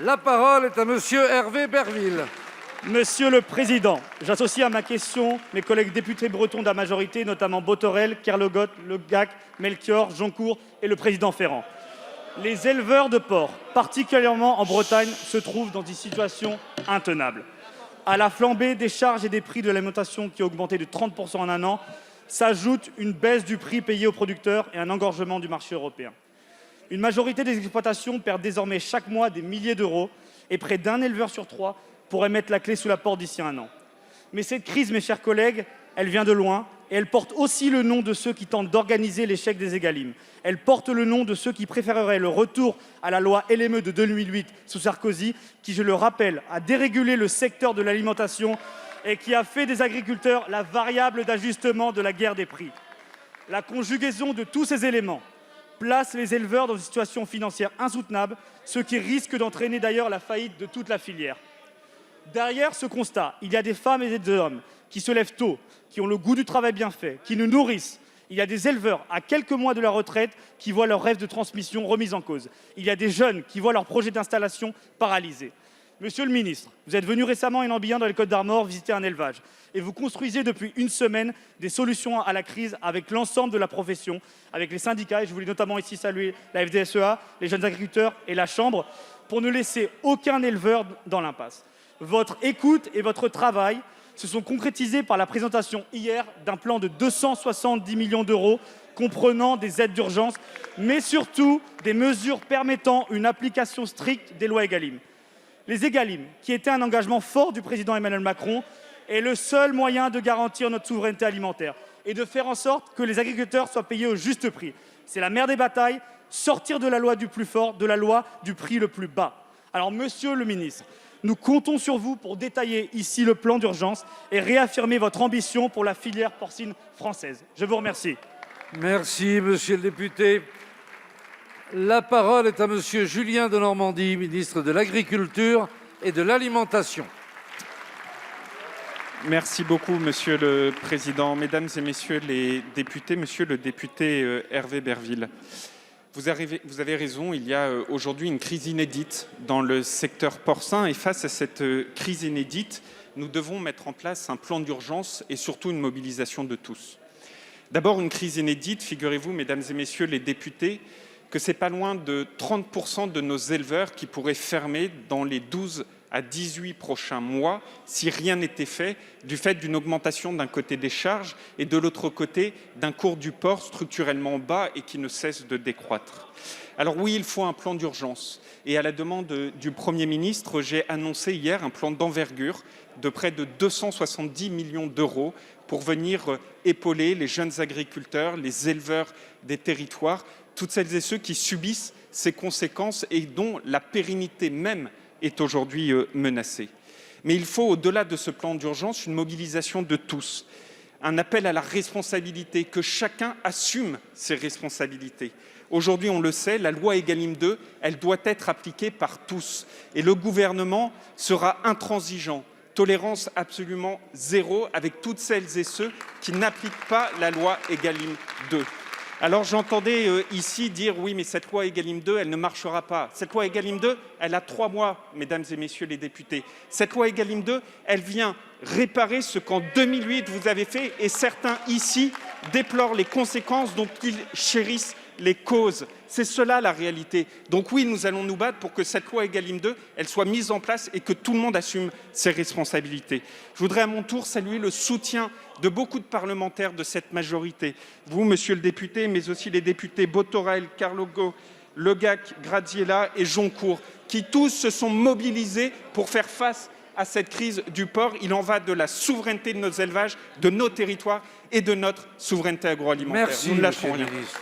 La parole est à Monsieur Hervé Berville. Monsieur le Président, j'associe à ma question mes collègues députés bretons de la majorité, notamment Botorel, Kerlogot, Le Gac, Melchior, Joncourt et le président Ferrand. Les éleveurs de porcs, particulièrement en Bretagne, se trouvent dans une situation intenable. À la flambée des charges et des prix de l'alimentation qui a augmenté de 30% en un an, s'ajoute une baisse du prix payé aux producteurs et un engorgement du marché européen. Une majorité des exploitations perd désormais chaque mois des milliers d'euros et près d'un éleveur sur 3 pourrait mettre la clé sous la porte d'ici un an. Mais cette crise, mes chers collègues, elle vient de loin et elle porte aussi le nom de ceux qui tentent d'organiser l'échec des Egalim. Elle porte le nom de ceux qui préféreraient le retour à la loi LME de 2008 sous Sarkozy, qui, je le rappelle, a dérégulé le secteur de l'alimentation et qui a fait des agriculteurs la variable d'ajustement de la guerre des prix. La conjugaison de tous ces éléments place les éleveurs dans une situation financière insoutenable, ce qui risque d'entraîner d'ailleurs la faillite de toute la filière. Derrière ce constat, il y a des femmes et des hommes qui se lèvent tôt, qui ont le goût du travail bien fait, qui nous nourrissent. Il y a des éleveurs à quelques mois de la retraite qui voient leurs rêves de transmission remis en cause. Il y a des jeunes qui voient leurs projets d'installation paralysés. Monsieur le ministre, vous êtes venu récemment en Ambien dans les Côtes d'Armor visiter un élevage et vous construisez depuis une semaine des solutions à la crise avec l'ensemble de la profession, avec les syndicats, et je voulais notamment ici saluer la FDSEA, les jeunes agriculteurs et la Chambre, pour ne laisser aucun éleveur dans l'impasse. Votre écoute et votre travail se sont concrétisés par la présentation hier d'un plan de 270 millions d'euros comprenant des aides d'urgence, mais surtout des mesures permettant une application stricte des lois Egalim. Les Egalim, qui étaient un engagement fort du président Emmanuel Macron, est le seul moyen de garantir notre souveraineté alimentaire et de faire en sorte que les agriculteurs soient payés au juste prix. C'est la mère des batailles, sortir de la loi du plus fort, de la loi du prix le plus bas. Alors, monsieur le ministre, nous comptons sur vous pour détailler ici le plan d'urgence et réaffirmer votre ambition pour la filière porcine française. Je vous remercie. Merci, monsieur le député. La parole est à monsieur Julien Denormandie, ministre de l'Agriculture et de l'Alimentation. Merci beaucoup, Monsieur le Président. Mesdames et Messieurs les députés, Monsieur le député Hervé Berville, vous avez raison, il y a aujourd'hui une crise inédite dans le secteur porcin et face à cette crise inédite, nous devons mettre en place un plan d'urgence et surtout une mobilisation de tous. D'abord, une crise inédite, figurez-vous, Mesdames et Messieurs les députés, que c'est pas loin de 30% de nos éleveurs qui pourraient fermer dans les 12 à 18 prochains mois si rien n'était fait, du fait d'une augmentation d'un côté des charges et de l'autre côté d'un cours du porc structurellement bas et qui ne cesse de décroître. Alors oui, il faut un plan d'urgence et à la demande du Premier ministre, j'ai annoncé hier un plan d'envergure de près de 270 millions d'euros pour venir épauler les jeunes agriculteurs, les éleveurs des territoires, toutes celles et ceux qui subissent ces conséquences et dont la pérennité même est aujourd'hui menacée. Mais il faut, au-delà de ce plan d'urgence, une mobilisation de tous, un appel à la responsabilité, que chacun assume ses responsabilités. Aujourd'hui, on le sait, la loi Egalim 2, elle doit être appliquée par tous. Et le gouvernement sera intransigeant, tolérance absolument zéro avec toutes celles et ceux qui n'appliquent pas la loi Egalim 2. Alors j'entendais ici dire oui, mais cette loi Egalim 2, elle ne marchera pas. Cette loi Egalim 2, elle a 3 mois, mesdames et messieurs les députés. Cette loi Egalim 2, elle vient réparer ce qu'en 2008 vous avez fait et certains ici déplorent les conséquences dont ils chérissent les causes. C'est cela la réalité. Donc oui, nous allons nous battre pour que cette loi Egalim 2, elle soit mise en place et que tout le monde assume ses responsabilités. Je voudrais à mon tour saluer le soutien de beaucoup de parlementaires de cette majorité. Vous, monsieur le député, mais aussi les députés Botorel, Carlogo, Le Gac, Graziella et Joncourt, qui tous se sont mobilisés pour faire face à cette crise du porc. Il en va de la souveraineté de nos élevages, de nos territoires et de notre souveraineté agroalimentaire. Merci, nous ne lâcherons rien. Ministre.